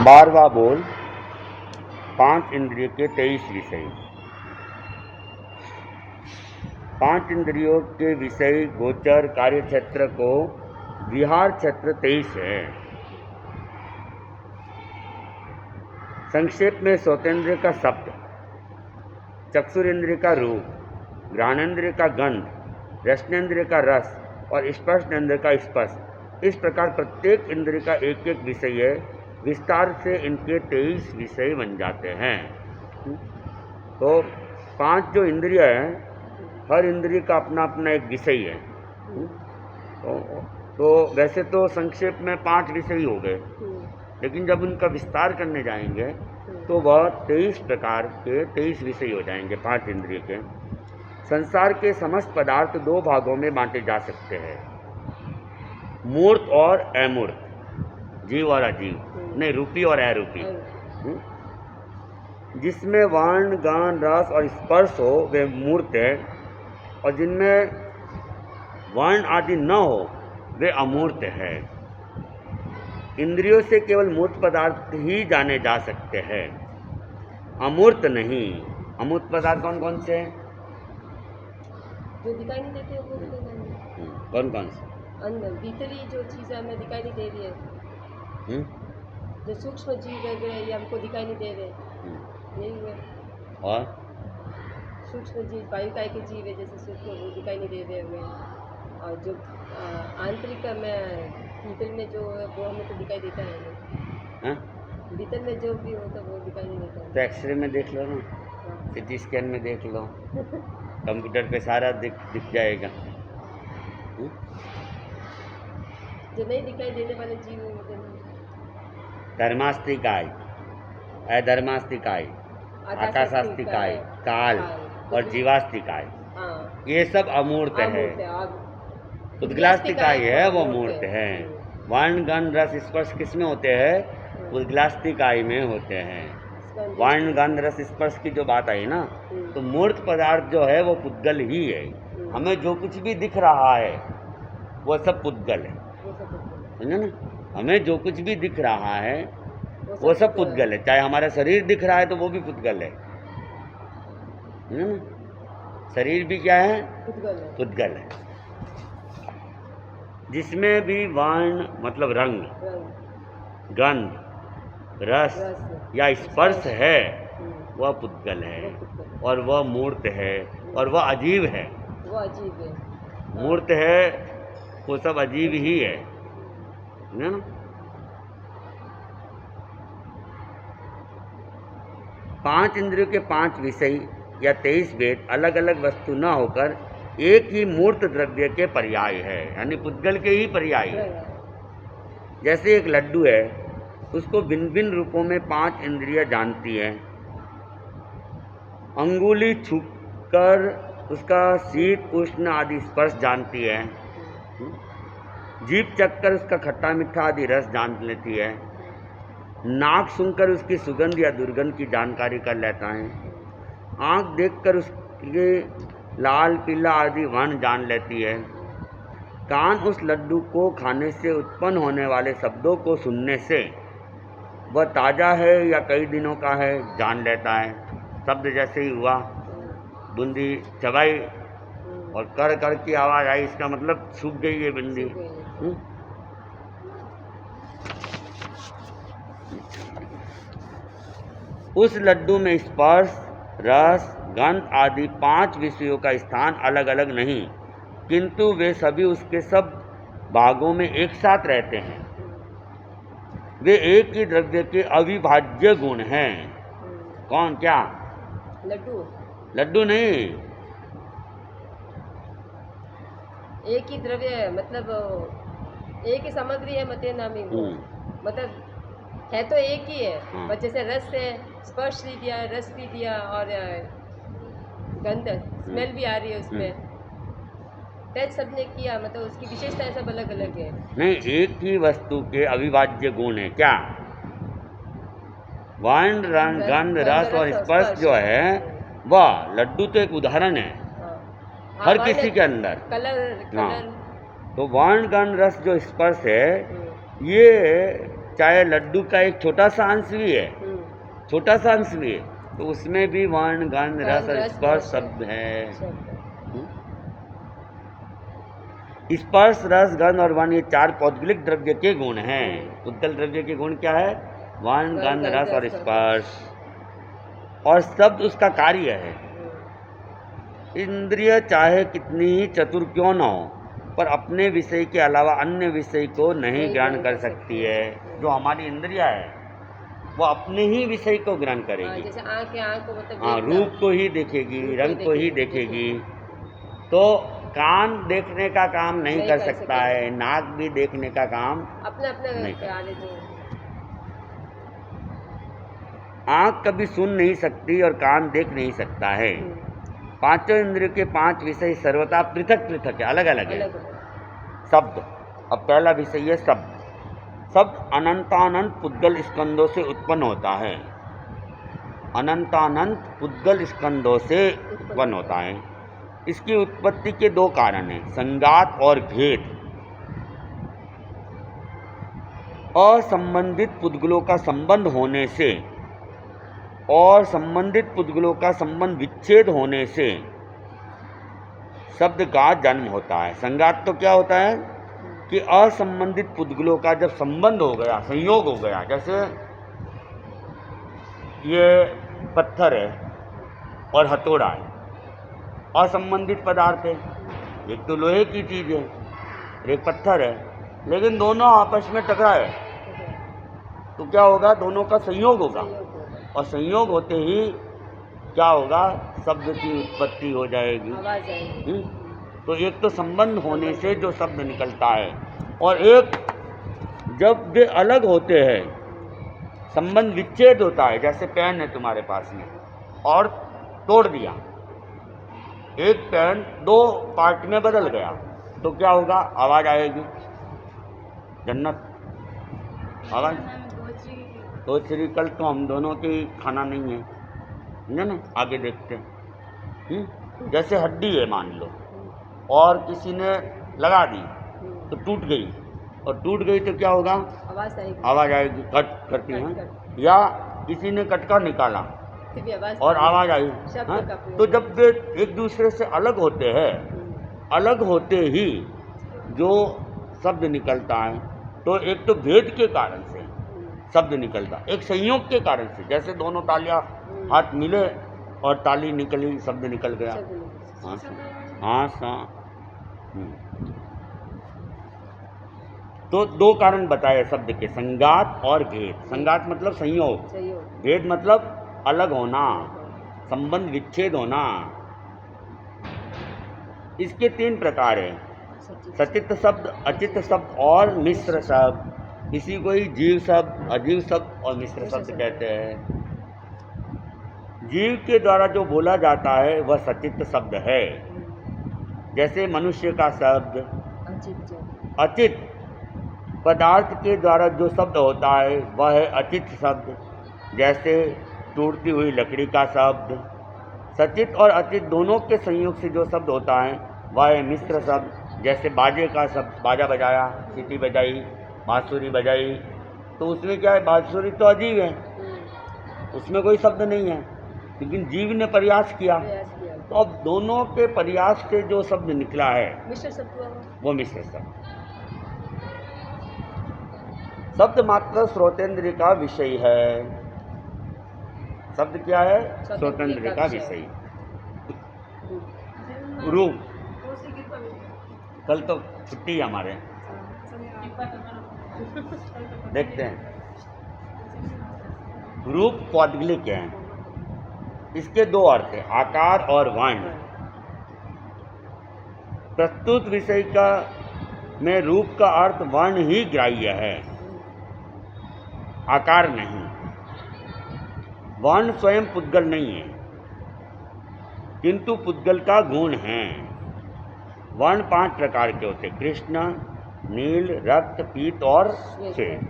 12वां बोल 5 इंद्रिय के 23 विषय। 5 इंद्रियों के विषय गोचर कार्य क्षेत्र को विहार क्षेत्र 23 है। संक्षेप में श्रोतेंद्रिय का शब्द, चक्षुरेंद्रिय का रूप, घ्राणेंद्रिय का गंध, रसनेंद्रिय का रस और स्पर्शनेंद्रिय का स्पर्श, इस प्रकार प्रत्येक इंद्रिय का एक एक विषय है। विस्तार से इनके 23 विषय बन जाते हैं। तो 5 जो इंद्रिय हैं, हर इंद्रिय का अपना अपना एक विषय है। तो वैसे तो संक्षेप में 5 विषय हो गए, लेकिन जब उनका विस्तार करने जाएंगे तो वह 23 प्रकार के 23 विषय हो जाएंगे 5 इंद्रिय के। संसार के समस्त पदार्थ 2 भागों में बांटे जा सकते हैं, मूर्त और अमूर्त, जीव और अजीव, नहीं रूपी और अरूपी। जिसमें वर्ण गान रस और स्पर्श हो वे मूर्त है, और जिनमें वर्ण आदि न हो वे अमूर्त है। इंद्रियों से केवल मूर्त पदार्थ ही जाने जा सकते हैं, अमूर्त नहीं। अमूर्त पदार्थ कौन कौन से हैं? जो दिखाई नहीं देते वो दिखाई नहीं। कौन कौन से? अंदर भीतरी जो चीज़ें हमें दिखाई नहीं दे रही है, जो सूक्ष्म जीव वगैरह ये हमको दिखाई नहीं दे रहे, यही है। और सूक्ष्म जीव वायुकाय के जीव है, जैसे सूक्ष्म वो दिखाई नहीं दे रहे हमें, और जो आंतरिक में भीतर में जो है वो हमें तो दिखाई देता है नहीं। भीतर में जो भी होता है वो दिखाई नहीं देता। तो एक्सरे में देख लो ना, सिटी स्कैन में देख लो, कंप्यूटर पे सारा दिख जाएगा। जो नहीं दिखाई देने वाले जीव होते हैं, धर्मास्तिकाय, अधर्मास्तिकाय, आकाशास्तिकाय, काल और जीवास्तिकाय, ये सब अमूर्त है। उद्गलास्तिकाय है वो मूर्त है। वर्ण गण रस स्पर्श किस में होते हैं? उद्गलास्तिकाय में होते हैं। वर्ण गंध रस स्पर्श की जो बात आई ना, तो मूर्त पदार्थ जो है वो पुद्गल ही है। हमें जो कुछ भी दिख रहा है वो सब पुद्गल है, समझे ना? हमें जो कुछ भी दिख रहा है वो सब पुद्गल है। चाहे हमारा शरीर दिख रहा है तो वो भी पुद्गल है, समझे ना? शरीर भी क्या है? पुद्गल है। जिसमें भी वर्ण मतलब रंग, गंध, रस या स्पर्श है वह पुद्गल है, और वह मूर्त है, और वह अजीब है। वो अजीब है, मूर्त है वो सब अजीब ही है ना? 5 इंद्रियों के 5 विषय या 23 भेद अलग अलग वस्तु न होकर एक ही मूर्त द्रव्य के पर्याय है, यानी पुद्गल के ही पर्याय है। जैसे एक लड्डू है, उसको भिन्न भिन्न रूपों में 5 इंद्रियां जानती है। अंगुली छूकर उसका शीत उष्ण आदि स्पर्श जानती है। जीभ चखकर उसका खट्टा मीठा आदि रस जान लेती है। नाक सूंघकर उसकी सुगंध या दुर्गंध की जानकारी कर लेता है। आँख देखकर उसके लाल पीला आदि वर्ण जान लेती है। कान उस लड्डू को खाने से उत्पन्न होने वाले शब्दों को सुनने से वह ताज़ा है या कई दिनों का है जान लेता है। शब्द जैसे ही हुआ, बूंदी चबाई और कर कर की आवाज़ आई, इसका मतलब सूख गई ये बूंदी। उस लड्डू में स्पर्श, रस, गंध आदि 5 विषयों का स्थान अलग अलग नहीं, किंतु वे सभी उसके सब भागों में एक साथ रहते हैं। वे एक ही द्रव्य के अविभाज्य गुण हैं। कौन? क्या? लड्डू? लड्डू नहीं, एक ही द्रव्य मतलब एक ही सामग्री है, मते नामी मतलब है तो एक ही है। बस जैसे रस है, स्पर्श भी दिया, रस भी दिया, और गंध स्मेल भी आ रही है उसमें, टच सबने किया, मतलब उसकी विशेषताएं सब अलग अलग है। नहीं, एक ही वस्तु के अविभाज्य गुण है। क्या? वर्ण रंग गंध रस और स्पर्श जो है वह लड्डू तो एक उदाहरण है। हर किसी के अंदर कलर तो वर्ण गंध रस जो स्पर्श है, ये चाहे लड्डू का एक छोटा सा अंश भी है, छोटा सा अंश भी है, तो उसमें भी वर्ण गंध रस और स्पर्श शब्द है। स्पर्श रस गंध और वर्ण ये 4 पौद्गलिक द्रव्य के गुण हैं। पुद्गल द्रव्य के गुण क्या है? वर्ण गंध रस और स्पर्श, और शब्द उसका कार्य है। इंद्रिय चाहे कितनी ही चतुर क्यों न हो, पर अपने विषय के अलावा अन्य विषय को नहीं ग्रहण कर सकती है। जो हमारी इंद्रिया है वो अपने ही विषय को ग्रहण करेगी। जैसे आँख को मतलब हाँ, रूप को ही देखेगी, रंग को ही देखेगी। तो कान देखने का काम नहीं कर सकता है, नाक भी देखने का काम अपने नहीं कर। जो आँख कभी सुन नहीं सकती और कान देख नहीं सकता है। पांचों इंद्रियों के 5 विषय सर्वथा पृथक पृथक है, अलग अलग है। शब्द, अब पहला विषय है शब्द। शब्द अनंतानंत पुद्गल स्कंदों से उत्पन्न होता है। अनंतानंत पुद्गल स्कंदों से उत्पन्न होता है। इसकी उत्पत्ति के 2 कारण हैं, संगात और भेद। असंबंधित पुद्गलों का संबंध होने से और संबंधित पुद्गलों का संबंध विच्छेद होने से शब्द का जन्म होता है। संगात तो क्या होता है कि असंबंधित पुद्गलों का जब संबंध हो गया, संयोग हो गया, जैसे ये पत्थर है और हथौड़ा है, असंबंधित पदार्थ है। एक तो लोहे की चीज़ है, एक पत्थर है, लेकिन दोनों आपस में टकराए तो क्या होगा? दोनों का संयोग होगा, और संयोग होते ही क्या होगा? शब्द की उत्पत्ति हो जाएगी। तो एक तो संबंध होने से जो शब्द निकलता है, और एक जब वे अलग होते हैं, संबंध विच्छेद होता है। जैसे पेन है तुम्हारे पास में और तोड़ दिया, एक पेन 2 पार्ट में बदल गया, तो क्या होगा? आवाज़ आएगी। जन्नत आवाज़ तो श्री कल तो हम दोनों की खाना नहीं है, समझे ना? आगे देखते हैं। जैसे हड्डी है मान लो, और किसी ने लगा दी तो टूट गई, और टूट गई तो क्या होगा? आवाज़ आएगी, कट करती हैं। या किसी ने कटका निकाला और आवाज़ आई। हाँ? तो जब वे एक दूसरे से अलग होते हैं, अलग होते ही जो शब्द निकलता है, तो एक तो भेद के कारण से शब्द निकलता, एक संयोग के कारण से। जैसे दोनों तालियां हाथ मिले और ताली निकली, शब्द निकल गया। हाँ हाँ। तो 2 कारण बताए शब्द के, संगात और भेद। संगात मतलब संयोग, भेद मतलब अलग होना, संबंध विच्छेद होना। इसके 3 प्रकार हैं, सचित शब्द, अचित शब्द और मिश्र शब्द। इसी को ही जीव शब्द, अजीव शब्द और मिश्र शब्द कहते हैं। जीव के द्वारा जो बोला जाता है वह सचित शब्द है। जैसे मनुष्य का शब्द। अचित पदार्थ के द्वारा जो शब्द होता है वह है अचित शब्द। जैसे टूटती हुई लकड़ी का शब्द। सचित और अचित दोनों के संयोग से जो शब्द होता है वह है मिश्र शब्द। जैसे बाजे का शब्द, बाजा बजाया, सीटी बजाई, बांसुरी बजाई, तो उसमें क्या है? बांसुरी तो अजीब है, उसमें कोई शब्द नहीं है, लेकिन जीव ने प्रयास किया, तो अब दोनों के प्रयास से जो शब्द निकला है मिश्र शब्द, वो मिश्र शब्द। शब्द मात्र श्रोतेंद्र का विषय है। शब्द क्या है? श्रोतेंद्र का विषय। रूप, कल तो छुट्टी है हमारे, देखते हैं। रूप पौद्गलिक है, इसके 2 अर्थ हैं, आकार और वर्ण। प्रस्तुत विषय का में रूप का अर्थ वर्ण ही ग्राह्य है, आकार नहीं। वर्ण स्वयं पुद्गल नहीं है, किंतु पुद्गल का गुण है। वर्ण 5 प्रकार के होते, कृष्ण, नील, रक्त, पीत और श्वेत।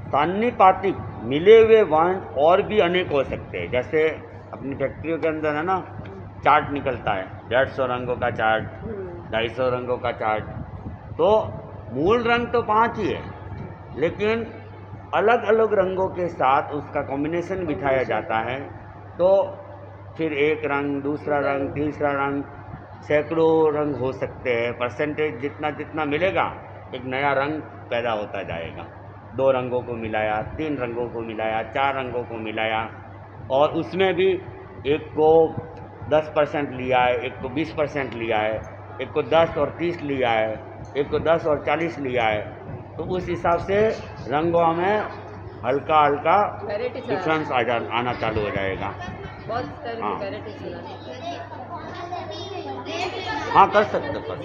सान्निपातिक मिले हुए वर्ण और भी अनेक हो सकते हैं। जैसे अपनी फैक्ट्रियों के अंदर है ना, चार्ट निकलता है, 150 रंगों का चार्ट, 250 रंगों का चार्ट। तो मूल रंग तो 5 ही है, लेकिन अलग अलग रंगों के साथ उसका कॉम्बिनेशन बिठाया जाता है, तो फिर एक रंग, दूसरा रंग, तीसरा रंग, सैकड़ों रंग हो सकते हैं। परसेंटेज जितना जितना मिलेगा एक नया रंग पैदा होता जाएगा। 2 रंगों को मिलाया, 3 रंगों को मिलाया, 4 रंगों को मिलाया, और उसमें भी एक को 10% लिया है, एक को 20% लिया है, एक को 10 और 30 लिया है, एक को 10 और 40 लिया है। तो उस हिसाब से रंगों में हल्का हल्का डिफरेंस आना चालू हो जाएगा। बहुत तरह हाँ। की वैरायटीज बना सकते हैं। हाँ, कर सकते पर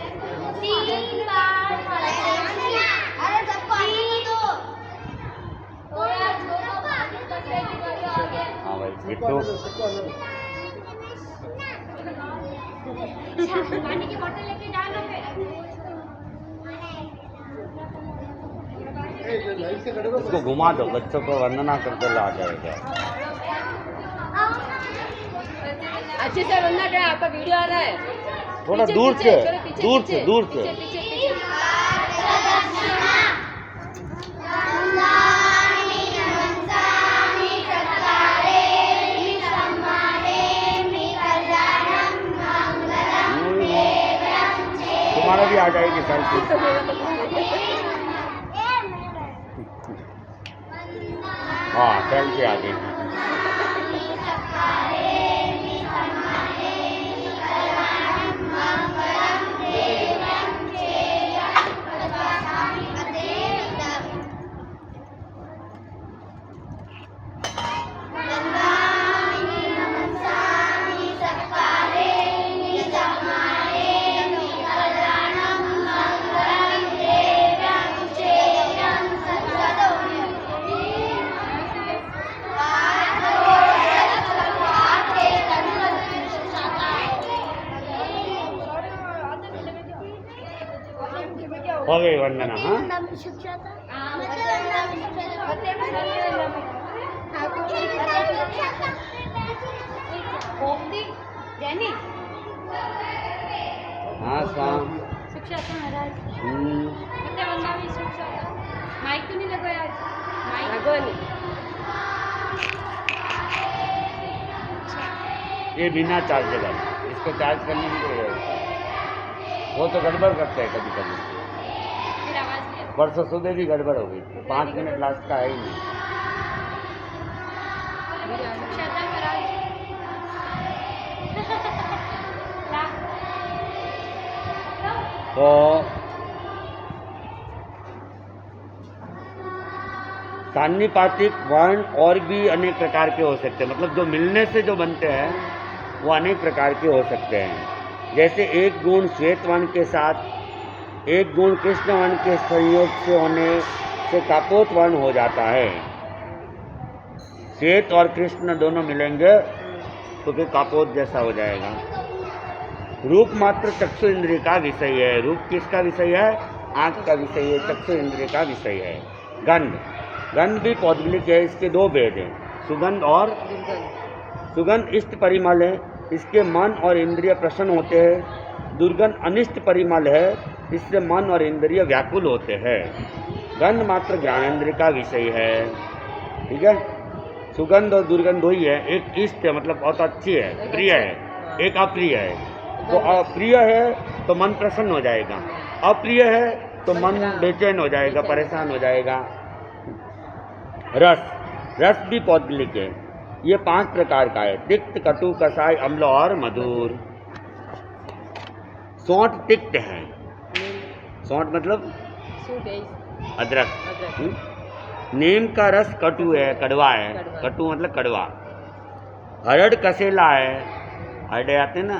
हाँ भाई बिट्टू, पानी की बोतल लेके जाना उसको घुमा दो, बच्चों को वंदना करके ला जाएगा। अच्छे से वंदना करें, आपका वीडियो आ रहा है। थोड़ा पीछे, दूर पीछे, से, चलो पीछे, दूर पीछे, से, दूर से। पीछे, पीछे, पीछे। तुम्हारा भी आ जाएगी सेल्फी। हाँ, सेल्फी आ गई। हो गई वंदना। हाँ, हाँ शाम। माइक तो नहीं लगाया आज? माइक भगवान ये बिना चार्जेबल, इसको चार्ज करने की कोई जरूरत नहीं। वो तो गड़बड़ करते हैं कभी कभी। फिर आवाज नहीं आती। परसों सुबह भी गड़बड़ हो गई, 5 मिनट लास्ट का है ही नहीं। सुक्षता महाराज तो सान्निपातिक वर्ण और भी अनेक प्रकार के हो सकते हैं, मतलब जो मिलने से जो बनते हैं वो अनेक प्रकार के हो सकते हैं। जैसे एक गुण श्वेत वर्ण के साथ एक गुण कृष्ण वर्ण के संयोग से होने से कापोत वर्ण हो जाता है। श्वेत और कृष्ण दोनों मिलेंगे तो फिर कापोत जैसा हो जाएगा। रूप मात्र चक्षु इंद्रिय का विषय है। रूप किसका विषय है? आँख का विषय है, चक्षु इंद्रिय का विषय है। गंध, गंध भी पौद्गलिक है। इसके 2 भेद हैं, सुगंध और दुर्गंध। सुगंध इष्ट परिमल है, इसके मन और इंद्रिय प्रसन्न होते हैं। दुर्गंध अनिष्ट परिमल है, इससे मन और इंद्रिय व्याकुल होते हैं। गंध मात्र ज्ञानेंद्रिय का विषय है। ठीक है, सुगंध और दुर्गंध वही है। एक इष्ट है मतलब बहुत अच्छी है, प्रिय है, एक अप्रिय है। तो अप्रिय है तो मन प्रसन्न हो जाएगा, अप्रिय है तो मन बेचैन हो जाएगा, परेशान हो जाएगा। रस, रस भी पौद्गलिक है। ये 5 प्रकार का है, तिक्त, कटु, कसाय, अम्ल और मधुर। सौंठ तिक्त है। सौंठ मतलब सूट है, अदरक। अदरक। नीम का रस कटु है, कड़वा है। कड़वा। कटु मतलब कड़वा। हरड़ कसेला है, हरड़े आते ना।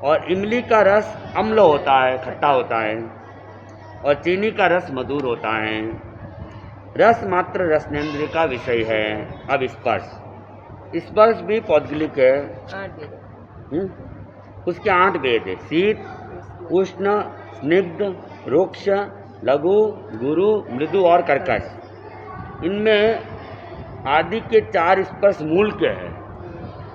और इमली का रस अम्ल होता है, खट्टा होता है। और चीनी का रस मधुर होता है। रस मात्र रसनेंद्रिय का विषय है। अब स्पर्श, स्पर्श भी पौद्गलिक है। 8 भेद। उसके 8 भेद है। शीत, उष्ण, स्निग्ध, रुक्ष, लघु, गुरु, मृदु और कर्कश। इनमें आदि के 4 स्पर्श मूल के हैं।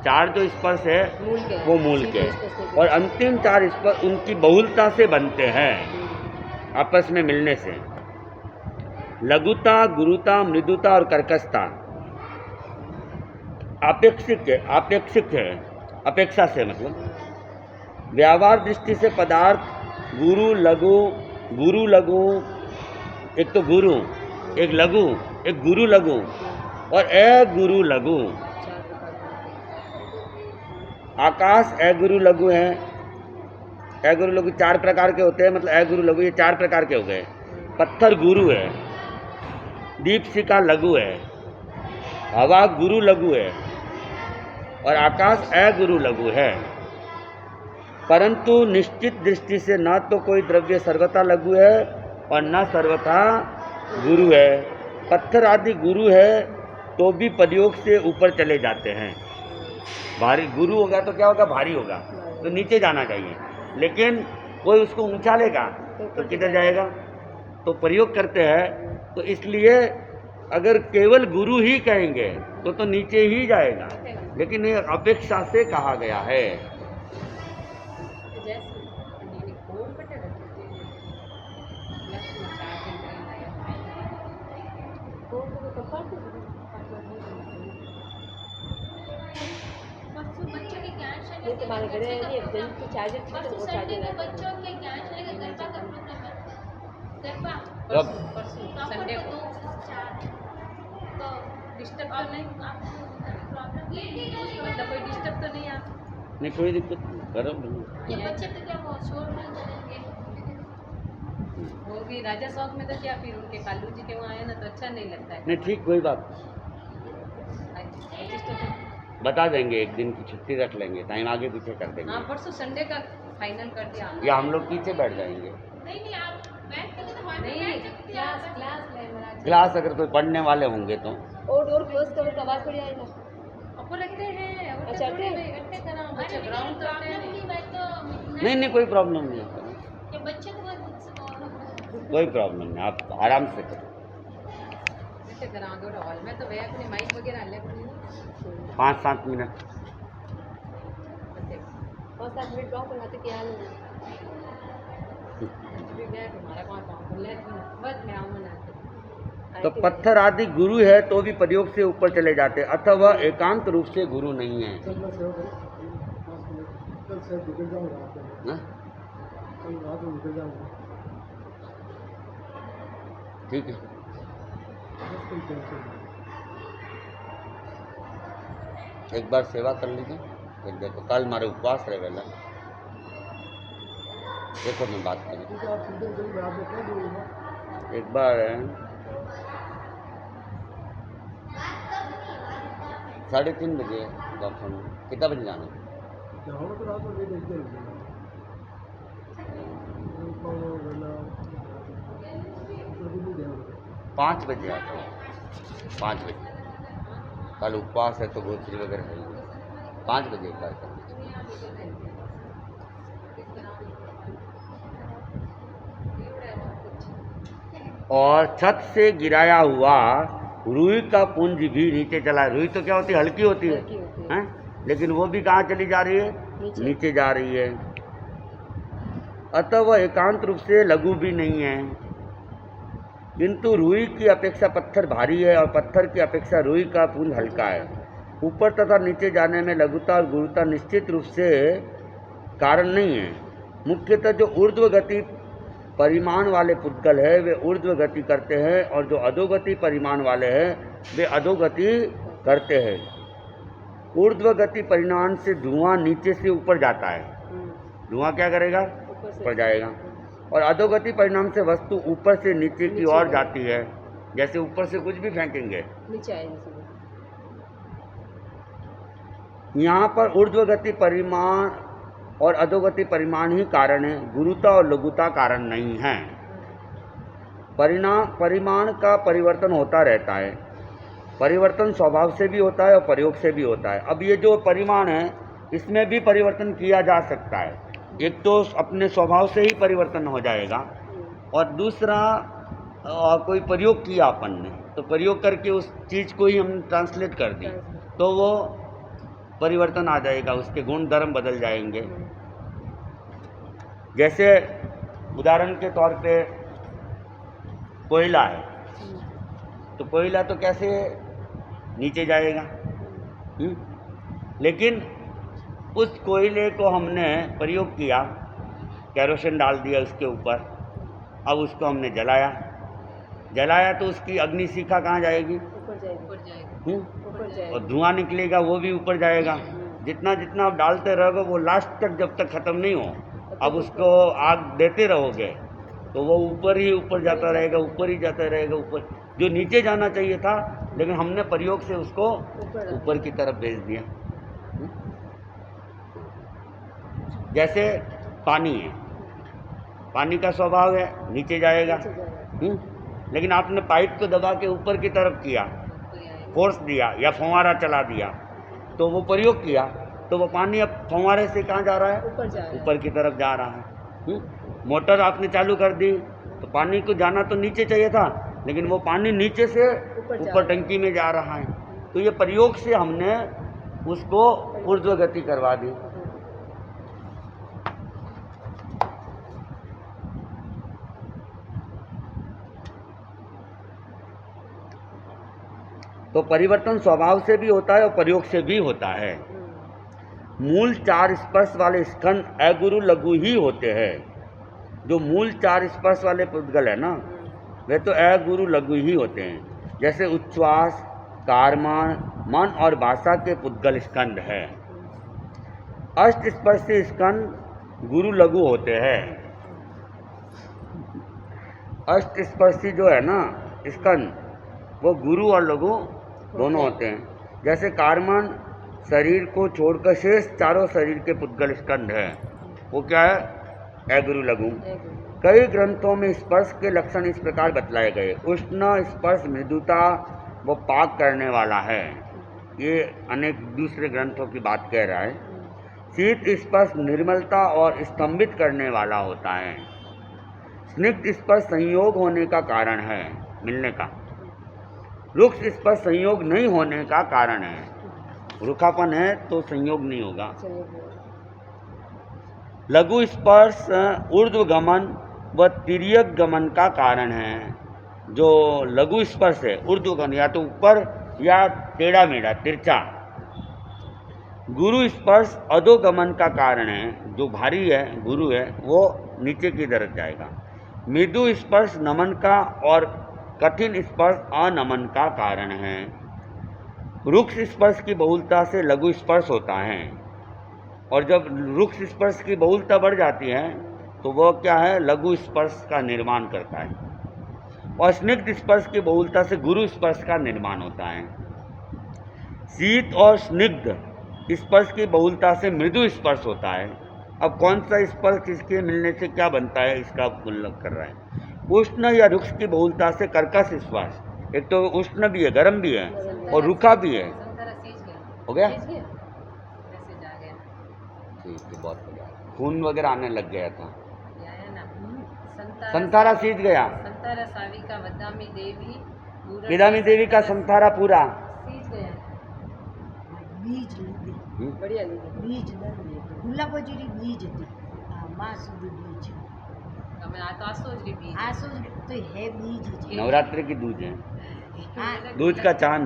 4 जो स्पर्श है मूल के वो मूल के हैं, और अंतिम 4 स्पर्श उनकी बहुलता से बनते हैं, आपस में मिलने से। लघुता, गुरुता, मृदुता और कर्कशता आपेक्षिक है, अपेक्षा से मतलब व्यवहार दृष्टि से पदार्थ गुरु लघु, एक तो गुरु, एक लघु, एक गुरु लघु और अगुरु लघु। आकाश अगुरु लघु है, अगुरु लघु 4 प्रकार के होते हैं, मतलब अगुरु लघु ये 4 प्रकार के हो गए। पत्थर गुरु है, दीपशिखा लघु है, हवा गुरु लघु है और आकाश अगुरु लघु है। परंतु निश्चित दृष्टि से न तो कोई द्रव्य सर्वथा लघु है और न सर्वथा गुरु है। पत्थर आदि गुरु है तो भी प्रयोग से ऊपर चले जाते हैं। भारी गुरु होगा तो क्या होगा, भारी होगा तो नीचे जाना चाहिए, लेकिन कोई उसको ऊंचा लेगा तो किधर जाएगा। तो प्रयोग करते हैं, तो इसलिए अगर केवल गुरु ही कहेंगे तो नीचे ही जाएगा, लेकिन ये अपेक्षा से कहा गया है। बच्चों के ज्ञान ये तुम्हारे घर है नहीं, अब जल्दी तो चार्जर ठीक है, वो चार्जर है। बच्चों के ज्ञान शाला का गरबा का प्रोग्राम है। गरबा परसों संडे को 4 तो डिस्टर्ब तो नहीं आपको प्रॉब्लम मतलब कोई डिस्टर्ब तो नहीं आप नहीं कोई दिक्कत नहीं, गरम नहीं। ये बच्चे तो क्या वो शोर नहीं करेंगे। वो भी राजा शौक में तो क्या, फिर उनके कालू जी के वहाँ आए ना तो अच्छा नहीं लगता है। नहीं ठीक, कोई बात नहीं। बता देंगे, एक दिन की छुट्टी रख लेंगे, टाइम आगे पीछे कर देंगे। हाँ परसों संडे का फाइनल कर दिया हमने। या हम लोग पीछे बैठ जाएंगे। नहीं आप बैठ के तो हमारे नहीं बैठ सकती है आप। क्लास ले मेरा क्लास अगर कोई पढ़ने वाले होंगे तो और डोर क्लोज करो तो आवाज पड़ जाएगा। आपको लगते हैं अच्छा, थोड़े ठीक। इकट्ठे करा बच्चे ग्राउंड तो प्रॉब्लम की बात तो नहीं कोई प्रॉब्लम नहीं है, कि बच्चे तो बहुत कोई प्रॉब्लम नहीं, आप आराम से करो। ऐसे करा दो हॉल में तो भैया अपने माइक वगैरह ले 5-7 मिनट 5-7 मिनट गाँव बनाते क्या हाल है। हमारा कौन बस मैं आऊँ ना तो पत्थर आदि गुरु है तो भी प्रयोग से ऊपर चले जाते, अथवा वह एकांत रूप से गुरु नहीं है। हाँ? ठीक है, एक बार सेवा कर लीजिए, फिर देखो कल हमारे उपवास रहे वेला, देखो मैं बात करूँ एक बार 3:30 बजे डॉक्टर में कितना बजे जाना है? 5 बजे आता हूँ, 5 बजे कल उपवास है तो गोचरी वगैरह है, 5 बजे एक बार कर और छत से गिराया हुआ रुई का पुंज भी नीचे चला। रुई तो क्या होती है, हल्की होती है, हैं? लेकिन वो भी कहाँ चली जा रही है, नीचे जा रही है। अतः वह एकांत रूप से लघु भी नहीं है, किंतु रुई की अपेक्षा पत्थर भारी है और पत्थर की अपेक्षा रुई का पुंज हल्का है। ऊपर तथा नीचे जाने में लघुता और गुरुता निश्चित रूप से कारण नहीं है। मुख्यतः जो ऊर्ध्व गति परिमाण वाले पुद्गल है वे ऊर्ध्व गति करते हैं और जो अधोगति परिमाण वाले हैं वे अधोगति करते हैं। ऊर्ध्व गति परिमाण से धुआं नीचे से ऊपर जाता है, धुआं क्या करेगा, ऊपर जाएगा, और अधोगति परिणाम से वस्तु ऊपर से नीचे की ओर जाती है। जैसे ऊपर से कुछ भी फेंकेंगे नीचे आएगी। यहाँ पर ऊर्ध्व गति परिमाण और अधोगति परिमाण ही कारण है, गुरुता और लघुता कारण नहीं है। परिमाण का परिवर्तन होता रहता है, परिवर्तन स्वभाव से भी होता है और प्रयोग से भी होता है। अब ये जो परिमाण है इसमें भी परिवर्तन किया जा सकता है, एक तो अपने स्वभाव से ही परिवर्तन हो जाएगा और दूसरा कोई प्रयोग किया अपन ने तो प्रयोग करके उस चीज़ को ही हम ट्रांसलेट कर दी तो वो परिवर्तन आ जाएगा, उसके गुण धर्म बदल जाएंगे। जैसे उदाहरण के तौर पे कोयला है, तो कोयला तो कैसे नीचे जाएगा। लेकिन उस कोयले को हमने प्रयोग किया, केरोसिन डाल दिया उसके ऊपर, अब उसको हमने जलाया तो उसकी अग्निशिखा कहाँ जाएगी? ऊपर जाएगी, ऊपर जाएगी, ऊपर और जाएगी। धुआं निकलेगा, वो भी ऊपर जाएगा। जितना जितना आप डालते रहोगे वो लास्ट तक जब तक ख़त्म नहीं हो, अब उसको आग देते रहोगे तो वो ऊपर ही ऊपर जाता रहेगा, ऊपर ही जाता रहेगा, ऊपर जो नीचे जाना चाहिए था, लेकिन हमने प्रयोग से उसको ऊपर की तरफ भेज दिया। जैसे पानी है, पानी का स्वभाव है नीचे जाएगा, लेकिन आपने पाइप को दबा के ऊपर की तरफ किया, फोर्स दिया या फव्वारा चला दिया, तो वो प्रयोग किया तो वो पानी अब फव्वारे से कहाँ जा रहा है? ऊपर की तरफ जा रहा है। मोटर आपने चालू कर दी तो पानी को जाना तो नीचे चाहिए था, लेकिन वो पानी नीचे से ऊपर टंकी में जा रहा है। तो ये प्रयोग से हमने उसको ऊर्ध्व गति करवा दी। तो परिवर्तन स्वभाव से भी होता है और प्रयोग से भी होता है। मूल 4 स्पर्श वाले स्कंद अगुरु लघु ही होते हैं। जो मूल 4 स्पर्श वाले पुद्गल है ना, वे तो अगुरु लघु ही होते हैं। जैसे उच्छ्वास, कारमान, मन और भाषा के पुद्गल स्कंद है। अष्ट स्पर्शी स्कंद गुरु लघु होते हैं। अष्ट स्पर्शी जो है ना स्कंद, वो गुरु और लघु दोनों होते हैं। जैसे कारमान शरीर को छोड़कर शेष चारों शरीर के पुद्गल स्कंद है, वो क्या है? अगुरु लघु। कई ग्रंथों में स्पर्श के लक्षण इस प्रकार बतलाए गए। उष्ण स्पर्श मृदुता वो पाक करने वाला है, ये अनेक दूसरे ग्रंथों की बात कह रहा है। शीत स्पर्श निर्मलता और स्तंभित करने वाला होता है। स्निग्ध स्पर्श संयोग होने का कारण है, मिलने का। रुक्ष स्पर्श संयोग नहीं होने का कारण है। रुखापन है तो संयोग नहीं होगा। लघु स्पर्श ऊर्ध्व गमन व तिर्यक गमन का कारण है। जो लघु स्पर्श है ऊर्ध्व गमन, या तो ऊपर या टेढ़ा मेढ़ा तिरछा। गुरु स्पर्श अधोगमन का कारण है। जो भारी है गुरु है वो नीचे की तरफ जाएगा। मृदु स्पर्श नमन का और कठिन स्पर्श अनमन का कारण है। रुक्ष स्पर्श की बहुलता से लघु स्पर्श होता है, और जब रुक्ष स्पर्श की बहुलता बढ़ जाती है तो वह क्या है? लघु स्पर्श का निर्माण करता है। और स्निग्ध स्पर्श की बहुलता से गुरु स्पर्श का निर्माण होता है। शीत और स्निग्ध स्पर्श की बहुलता से मृदु स्पर्श होता है। अब कौन सा स्पर्श किसके मिलने से क्या बनता है, इसका उल्लेख कर रहा है। उष्ण या रुक्ष की बहुलता से कर्कश स्पर्श, एक तो उष्ण भी है, गर्म भी है और रूखा भी है। हो गया? ठीक है, बहुत बढ़िया। खून वगैरह आने लग गया था। संतारा सीज गया। संतारा साविका वदामी देवी, विदामी देवी का संतारा पूरा सीज गया। बीज લીધી बढ़िया लीजिए। बीज ગુલાબ જેરી बीज હતી માં સુધી बीज તમે આ તો આસો જ બીજ આસો તો હે बीज છે। नवरात्रि की दूज है, हाँ दूज का चांद।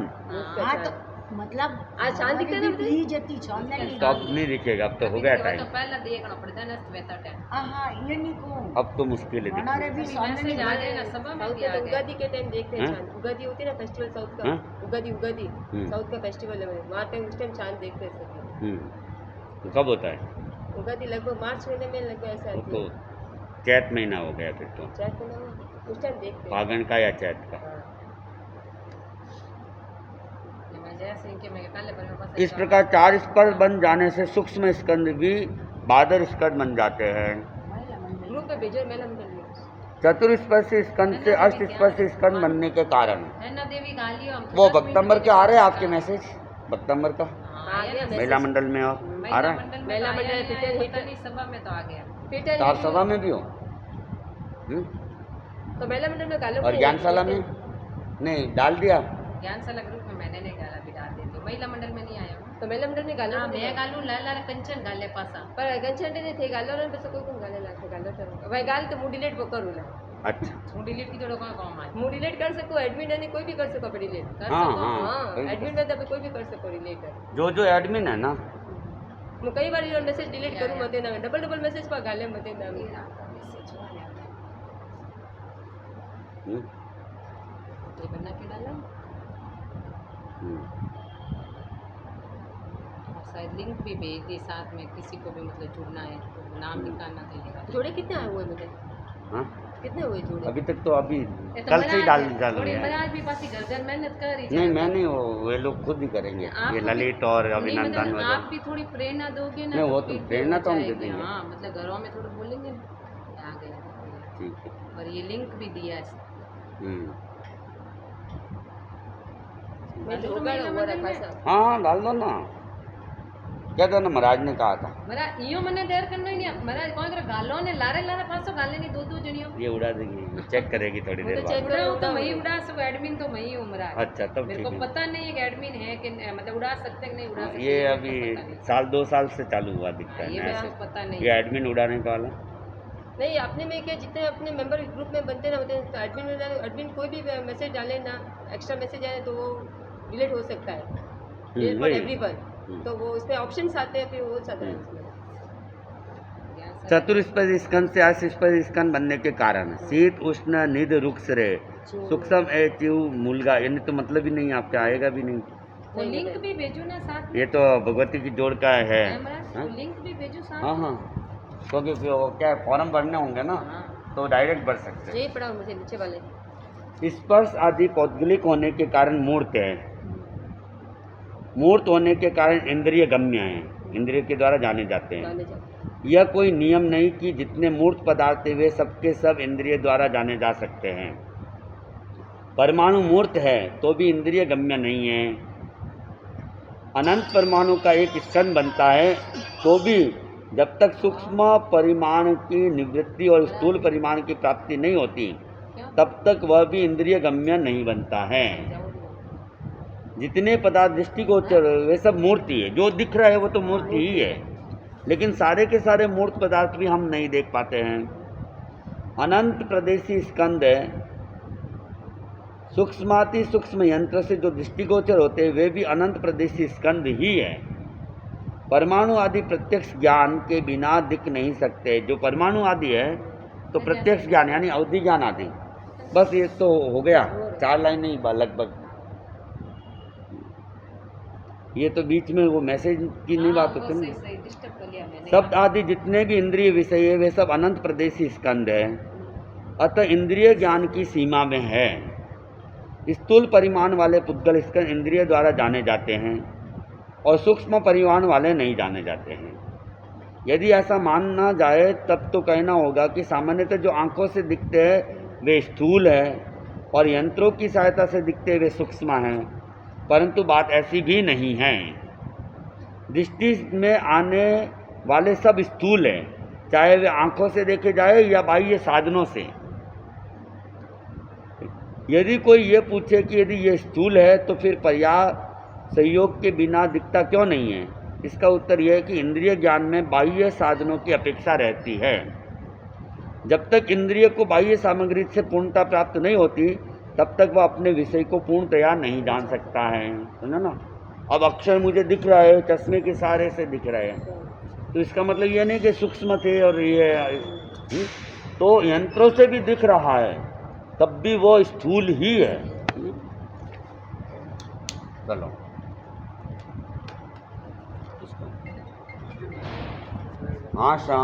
हाँ तो मतलब आज चांद दिखता है ना मुझे? बीज હતી चांद तो अब नहीं दिखेगा, अब तो हो गया टाइम। तो पहला देखना पड़ता है ना वेता टाइम। हाँ ये नहीं को अब तो मुश्किल है हमारे दिखना। भी सामने मैसेज आ गए ना नहीं सब में साउथ भी में आ तो गए। उगादी के टाइम देखते हैं हाँ? चांद। उगादी होती है ना फेस्टिवल साउथ का। हाँ? उगादी उगादी हम्म। साउथ का फेस्टिवल है, वहाँ टाइम उस टाइम चांद देखते हैं सभी। तो कब होता है? उगादी लगभग मार्च महीने में लगभग ऐसा वो आती तो है। चैत महीना हो गया फिर तो, चैत महीने में उस टाइम देखते हैं। फागण का या चैत का। हाँ। मैं जैसे इनके मैं पहले पर मैं बस इस प्रकार 4 स्पर्श बन जाने से सूक्ष्म स्कंद भी बादर स्कंद बन जाते हैं। ग्रुप में भेजो मेला में कर लियो। चतुर्स्पर्श स्कंद से अष्ट स्पर्श स्कंद बनने के कारण नैना देवी गालियो हम वो भक्तंबर के आ रहे हैं आपके मैसेज? भक्तंबर का आ गया मैसेज। महिला मंडल में और आ रहा है? महिला मंडल फिटर पता नहीं सभा में तो आ गया। फिटर तार सभा में भी हो तो महिला मंडल में गालो और ज्ञानशाला में नहीं डाल दिया। ज्ञानशाला ग्रुप में मैंने नहीं गाला, भी डाल देती हूँ। महिला मंडल में नहीं आया हूँ। तो महिला मंडल में गालो हाँ, मैं गालू लाला कंचन गाले पासा। पर गंछंडे ने थे गालो ने तो कोई कोण गाले लागे गालो तो भाई गाल तो मुडी लेट करूला अच्छा હું ડિલીટ કીધો તો કોઈ કામ આવે હું ડિલીટ કરી શકું એડમિન અને કોઈ બી કરી શકો આપણે ડિલીટ कर हाँ, सको हाँ। હા કઈ એડમિન में તમે કોઈ બી કરી શકો ડિલીટ जो एडमिन है ना હું કઈ વાર મેસેજ ડિલીટ કરું મતે ના ડબલ મેસેજ પર ગાલે મતે ના हम्म, ये बना के डाला हम्म। और शायद लिंक भी भेज दी साथ में किसी को भी मतलब जुड़ना है तो नाम निकालना तो ये बात જોડે कितने हुए मुझे हाँ कितने हुए जोड़े अभी तक तो अभी ये तो कल से ही डाल थोड़ी रहे हैं महाराज भी पासी घर मेहनत कर रही नहीं मैं नहीं वे लोग खुद ही करेंगे ये ललित और अभिनंदन आप वगैरह भी थोड़ी प्रेरणा दोगे ना नहीं, वो तो फिर प्रेरणा हो तो हम दे जाएगी। देंगे। हाँ मतलब घरों में थोड़ा बोलेंगे ना आ गया ठीक है और ये लिंक भी दिया है हम्म। मैं होगा हुआ रखा सा हाँ डाल दो ना क्या था ना महाराज ने कहा था मरा इयो मने देर करनो ही नहीं मरा कोई करे गालो ने लारे पासो गाले नहीं दो जणियो ये उड़ा देगी चेक करेगी थोड़ी वो देर तो बाद चेक उड़ा तो मई उड़ा सो एडमिन तो मई हूँ मरा अच्छा तब मेरे ठीक को है पता नहीं है कि एडमिन है कि मतलब उड़ा सकते कि नहीं उड़ा सकते ये मेरे को अभी पता नहीं। साल 2 साल से चालू हुआ दिखता है ये ना मेरे ऐसे को पता नहीं ये एडमिन उड़ाने का वाला नहीं अपने में क्या जितने अपने मेंबर ग्रुप में बनते ना होते हैं तो एडमिन में एडमिन कोई भी मैसेज डाले ना एक्स्ट्रा मैसेज आए तो वो डिलीट हो सकता है डिलीट फॉर वही। एवरीवन तो वो उसमें ऑप्शंस आते हैं फिर वो जाता है उसमें चतुष्पद स्कंद से अष्टपद स्कंद बनने के कारण शीत उष्ण निध रुक्ष रे सूक्ष्म ए चिव मूलगा यानी तो मतलब ही नहीं आपके आएगा भी नहीं वो लिंक भी भेजो ना साथ में ये तो भगवती की जोड़ का है कैमरा हाँ? वो लिंक भी भेजो साथ हाँ हाँ क्योंकि फिर वो क्या है, फॉर्म भरने होंगे ना हाँ तो डायरेक्ट भर सकते यही पढ़ा मुझे नीचे वाले हैं स्पर्श आदि पौद्गलिक होने के कारण मूर्त है मूर्त होने के कारण इंद्रिय गम्य है इंद्रिय के द्वारा जाने जाते हैं जाने जाओ यह कोई नियम नहीं कि जितने मूर्त पदार्थ हैं वे सबके सब इंद्रिय द्वारा जाने जा सकते हैं परमाणु मूर्त है तो भी इंद्रिय गम्य नहीं है अनंत परमाणु का एक स्कंद बनता है तो भी जब तक सूक्ष्म परिमाण की निवृत्ति और स्थूल परिमाण की प्राप्ति नहीं होती तब तक वह भी इंद्रिय गम्य नहीं बनता है जितने पदार्थ दृष्टिगोचर वे सब मूर्ति है जो दिख रहा है वो तो मूर्ति ही है लेकिन सारे के सारे मूर्त पदार्थ भी हम नहीं देख पाते हैं अनंत प्रदेशी स्कंद सूक्ष्माति सूक्ष्म यंत्र से जो दृष्टिगोचर होते हैं वे भी अनंत प्रदेशी स्कंद ही है परमाणु आदि प्रत्यक्ष ज्ञान के बिना दिख नहीं सकते जो परमाणु आदि है तो प्रत्यक्ष ज्ञान यानी अवधि ज्ञान आदि बस ये तो हो गया 4 लाइन ही लगभग ये तो बीच में वो मैसेज की नहीं बात होती ना सही डिस्टर्ब कर लिया मैंने शब्द आदि जितने भी इंद्रिय विषय है वे सब अनंत प्रदेशी स्कंद है अतः इंद्रिय ज्ञान की सीमा में है स्थूल परिमाण वाले पुद्गल स्कंद इंद्रिय द्वारा जाने जाते हैं और सूक्ष्म परिमाण वाले नहीं जाने जाते हैं यदि ऐसा मानना जाए तब तो कहना होगा कि सामान्यतः जो आंखों से दिखते हैं वे स्थूल है और यंत्रों की सहायता से दिखते वे सूक्ष्म हैं परंतु बात ऐसी भी नहीं है दृष्टि में आने वाले सब स्थूल हैं चाहे वे आंखों से देखे जाए या बाह्य साधनों से यदि कोई ये पूछे कि यदि ये स्थूल है तो फिर पर्याप्त सहयोग के बिना दिखता क्यों नहीं है इसका उत्तर यह है कि इंद्रिय ज्ञान में बाह्य साधनों की अपेक्षा रहती है जब तक इंद्रिय को बाह्य सामग्री से पूर्णता प्राप्त नहीं होती तब तक वह अपने विषय को पूर्णतया नहीं जान सकता है समझा ना अब अक्षर मुझे दिख रहा है चश्मे के सहारे से दिख रहा है तो इसका मतलब ये नहीं कि सूक्ष्म थे और ये तो यंत्रों से भी दिख रहा है तब भी वो स्थूल ही है चलो आशा